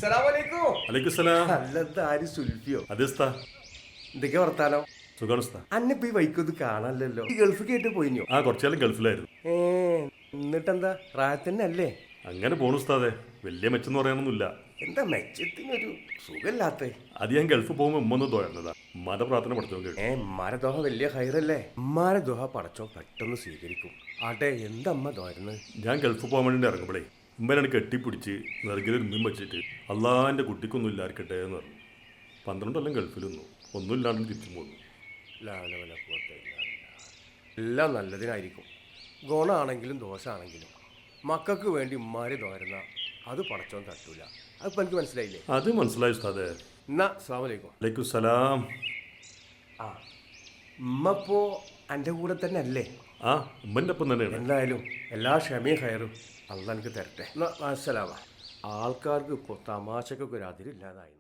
അസ്സലാമലൈക്കും. അലൈക്കുസലാം. അല്ലത് ആര് സുൽഫിയോ? അതെസ്താ എന്തൊക്കെ വർത്താനം? സുഖാണുസ്താ. അന്നിപ്പോ ഈ വൈക്കൊന്നും കാണാനല്ലോ. ഈ ഗൾഫ് കേട്ട് പോയിഞ്ഞോ? ആ കുറച്ചാലും ഗൾഫിലായിരുന്നു. ഏ എന്നിട്ടെന്താ റാഹത്തന്നെ അല്ലേ? അങ്ങനെ പോണു ഉസ്താദെ. വലിയ മെച്ചെന്ന് പറയാനൊന്നുമില്ല. എന്താ മെച്ചത്തിനൊരു സുഖമില്ലാത്ത? അത് ഞാൻ ഗൾഫ് പോകുമ്പോൾ ഉമ്മ ഒന്ന് തോന്നുന്നതാ. ഉമ്മാന്റെ പ്രാർത്ഥന പഠിച്ചോ കേട്ടു. ഉമ്മാരെ ദോഹ വലിയ ഹൈറല്ലേ? ഉമ്മാരെ ദോഹ പടച്ചോ പെട്ടെന്ന് സ്വീകരിക്കും. ആട്ടെ എന്തമ്മ തോരുന്നത്? ഞാൻ ഗൾഫ് പോകാൻ വേണ്ടി ഇറങ്ങുമ്പോഴേ ഉമ്മനാണ് കെട്ടിപ്പിടിച്ച് നെറുകിൽ ഉമ്മയും വെച്ചിട്ട് അള്ളാന്റെ കുട്ടിക്കൊന്നും ഇല്ലായിരിക്കട്ടെ എന്ന് പറഞ്ഞു. 12 കൊല്ലം ഗൾഫിൽ നിന്നു, ഒന്നും ഇല്ലാണ്ട് തിരിച്ചു പോന്നു. എല്ലാം നല്ലതിനായിരിക്കും. ഗുണമാണെങ്കിലും ദോഷമാണെങ്കിലും മക്കൾക്ക് വേണ്ടി ഉമ്മാരെ തോരുന്ന അത് പടച്ചോൻ തട്ടൂല. അതിപ്പോൾ എനിക്ക് മനസ്സിലായില്ലേ? അത് മനസ്സിലായി ഉസ്താദെ. എന്നാ അസ്സലാമു അലൈക്കും. അലൈക്കുസലാം. ആ ഉമ്മപ്പോ എൻ്റെ കൂടെ തന്നെ അല്ലേ? ആ ഉമ്മൻ്റെ ഒപ്പം തന്നെയാണ്. എന്തായാലും എല്ലാ ക്ഷമയും ഹയറും അള്ളാ എനിക്ക് തരട്ടെ. എന്നാ അസ്സലാമ. ആൾക്കാർക്ക് ഇപ്പോൾ തമാശക്കൊക്കെ ഒരു അതിരില്ലാതായി.